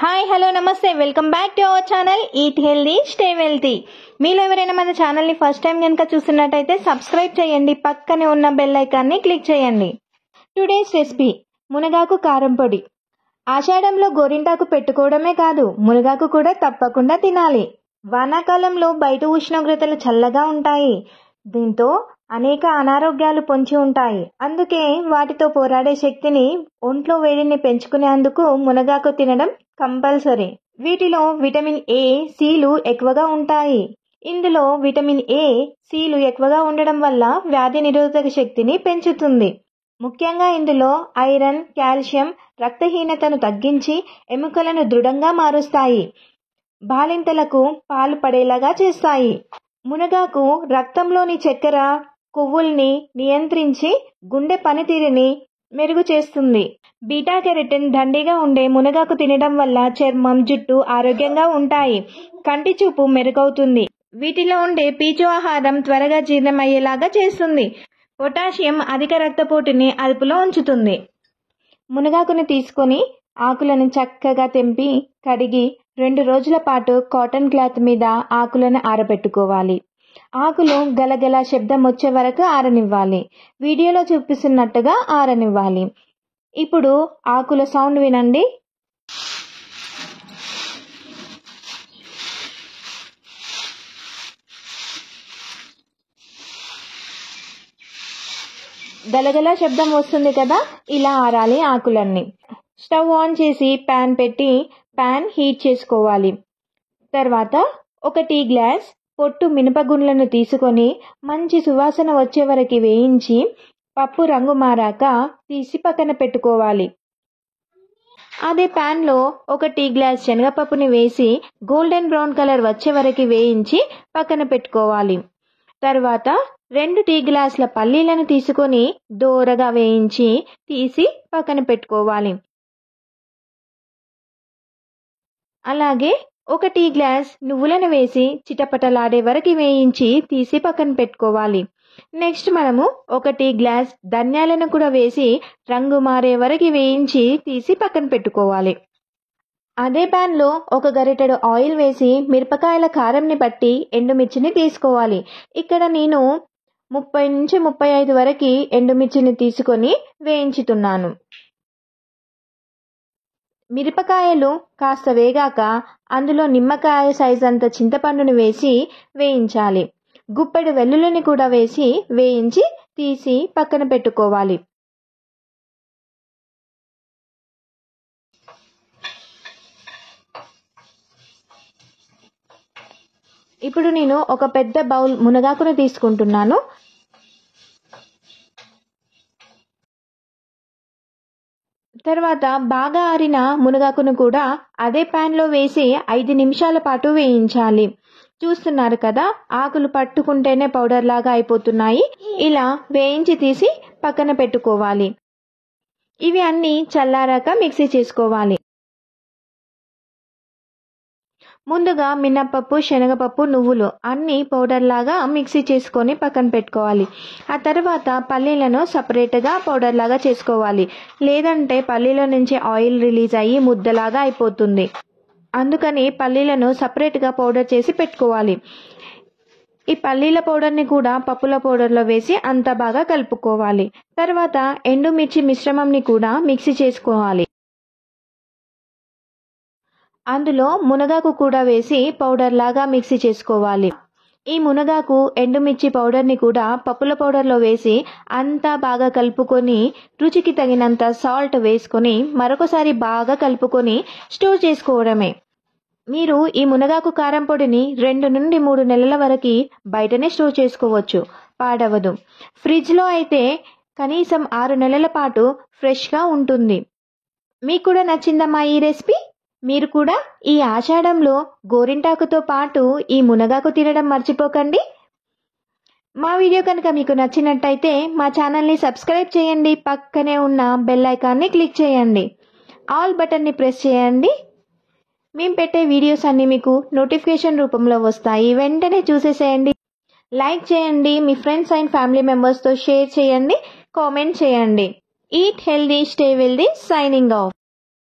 Hi hello నమస్తే welcome back to our channel eat healthy stay wealthy. మీలో ఎవరైనా మన ఛానల్ని ఫస్ట్ టైం కనుక చూస్తున్నట్టయితే సబ్స్క్రైబ్ చేయండి, పక్కనే ఉన్న బెల్ ఐకాన్ని క్లిక్ చేయండి. టుడేస్ రెసిపీ మునగాకు కారం పొడి. ఆషాఢంలో గోరింటాకు పెట్టుకోవడమే కాదు, మునగాకు కూడా తప్పకుండా తినాలి. వానాకాలంలో బయట ఉష్ణోగ్రతలు చల్లగా ఉంటాయి. దీంతో అనేక అనారోగ్యాలు పొంచి ఉంటాయి. అందుకే వాటితో పోరాడే శక్తిని, ఒంట్లో వేడిని పెంచుకునేందుకు మునగాకు తినడం కంపల్సరీ. వీటిలో విటమిన్ ఏ, సిలు ఎక్కువగా ఉంటాయి. ఇందులో విటమిన్ ఏ, సిలు ఎక్కువగా ఉండడం వల్ల వ్యాధి నిరోధక శక్తిని పెంచుతుంది. ముఖ్యంగా ఇందులో ఐరన్, కాల్షియం రక్తహీనతను తగ్గించి ఎముకలను దృఢంగా మారుస్తాయి. బాలింతలకు పాలు పడేలాగా చేస్తాయి. మునగాకు రక్తంలోని చక్కెర, కొవ్వుల్ని నియంత్రించి గుండె పనితీరుని మెరుగు చేస్తుంది. బీటా కెరటిన్ దండిగా ఉండే మునగాకు తినడం వల్ల చర్మం, జుట్టు ఆరోగ్యంగా ఉంటాయి. కంటి చూపు మెరుగవుతుంది. వీటిలో ఉండే పీచు ఆహారం త్వరగా జీర్ణమయ్యేలాగా చేస్తుంది. పొటాషియం అధిక రక్తపోటుని అదుపులో ఉంచుతుంది. మునగాకుని తీసుకొని ఆకులను చక్కగా తెంపి కడిగి 2 రోజుల పాటు కాటన్ క్లాత్ మీద ఆకులను ఆరబెట్టుకోవాలి. ఆకులు గలగల శబ్దం వచ్చే వరకు ఆరనివ్వాలి. వీడియోలో చూపిస్తున్నట్టుగా ఆరనివ్వాలి. ఇప్పుడు ఆకుల సౌండ్ వినండి. గలగల శబ్దం వస్తుంది కదా, ఇలా ఆరాలి ఆకులన్నీ. స్టవ్ ఆన్ చేసి ప్యాన్ పెట్టి ప్యాన్ హీట్ చేసుకోవాలి. తర్వాత 1 టీ గ్లాస్ పొట్టు మినపగుండ్లను తీసుకొని మంచి సువాసన వచ్చే వరకు వేయించి పప్పు రంగు మారాక తీసి పక్కన పెట్టుకోవాలి. అదే ప్యాన్లో 1 టీ గ్లాస్ శనగపప్పుని వేసి గోల్డెన్ బ్రౌన్ కలర్ వచ్చే వరకు వేయించి పక్కన పెట్టుకోవాలి. తర్వాత 2 టీ గ్లాసుల పల్లీలను తీసుకొని దోరగా వేయించి తీసి పక్కన పెట్టుకోవాలి. అలాగే 1 టీ గ్లాస్ నువ్వులను వేసి చిటపటలాడే వరకు వేయించి తీసి పక్కన పెట్టుకోవాలి. నెక్స్ట్ మనము 1 టీ గ్లాస్ ధనియాలను కూడా వేసి రంగు మారే వరకు వేయించి తీసి పక్కన పెట్టుకోవాలి. అదే ప్యాన్లో 1 గరిటెడు ఆయిల్ వేసి మిరపకాయల కారంని బట్టి ఎండుమిర్చిని తీసుకోవాలి. ఇక్కడ నేను 30 నుంచి 35 వరకు ఎండుమిర్చిని తీసుకొని వేయించుతున్నాను. మిరపకాయలు కాస్త వేగాక అందులో నిమ్మకాయ సైజ్ అంత చింతపండుని వేసి వేయించాలి. గుప్పెడు వెల్లుల్లిని కూడా వేసి వేయించి తీసి పక్కన పెట్టుకోవాలి. ఇప్పుడు నేను ఒక పెద్ద బౌల్ మునగాకును తీసుకుంటున్నాను. తర్వాత బాగా ఆరిన మునగాకును కూడా అదే ప్యాన్లో వేసి 5 నిమిషాల పాటు వేయించాలి. చూస్తున్నారు కదా, ఆకులు పట్టుకుంటేనే పౌడర్ లాగా అయిపోతున్నాయి. ఇలా వేయించి తీసి పక్కన పెట్టుకోవాలి. ఇవి అన్నీ చల్లారాక మిక్సీ చేసుకోవాలి. ముందుగా మినప్పప్పు, శనగపప్పు, నువ్వులు అన్నీ పౌడర్ లాగా మిక్సీ చేసుకొని పక్కన పెట్టుకోవాలి. ఆ తర్వాత పల్లీలను సపరేట్గా పౌడర్ లాగా చేసుకోవాలి. లేదంటే పల్లీల నుంచి ఆయిల్ రిలీజ్ అయ్యి ముద్దలాగా అయిపోతుంది. అందుకని పల్లీలను సపరేట్గా పౌడర్ చేసి పెట్టుకోవాలి. ఈ పల్లీల పౌడర్ని కూడా పప్పుల పౌడర్లో వేసి అంతా బాగా కలుపుకోవాలి. తర్వాత ఎండుమిర్చి మిశ్రమంని కూడా మిక్సీ చేసుకోవాలి. అందులో మునగాకు కూడా వేసి పౌడర్ లాగా మిక్సీ చేసుకోవాలి. ఈ మునగాకు, ఎండుమిర్చి పౌడర్ని కూడా పప్పుల పౌడర్లో వేసి అంతా బాగా కలుపుకొని రుచికి తగినంత సాల్ట్ వేసుకొని మరొకసారి బాగా కలుపుకొని స్టోర్ చేసుకోవడమే. మీరు ఈ మునగాకు కారం పొడిని 2 నుండి 3 నెలల వరకు బయటనే స్టోర్ చేసుకోవచ్చు, పాడవదు. ఫ్రిడ్జ్లో అయితే కనీసం 6 నెలల పాటు ఫ్రెష్గా ఉంటుంది. మీకు కూడా నచ్చిందమ్మా ఈ రెసిపీ? మీరు కూడా ఈ ఆషాఢంలో గోరింటాకుతో పాటు ఈ మునగాకు తినడం మర్చిపోకండి. మా వీడియో కనుక మీకు నచ్చినట్టయితే మా ఛానల్ని సబ్స్క్రైబ్ చేయండి, పక్కనే ఉన్న బెల్ ఐకాన్ని క్లిక్ చేయండి, ఆల్ బటన్ని ప్రెస్ చేయండి. మేము పెట్టే వీడియోస్ అన్నీ మీకు నోటిఫికేషన్ రూపంలో వస్తాయి. వెంటనే చూసేసేయండి. లైక్ చేయండి, మీ ఫ్రెండ్స్ అండ్ ఫ్యామిలీ మెంబర్స్తో షేర్ చేయండి, కామెంట్ చేయండి. Eat healthy stay wealthy signing off.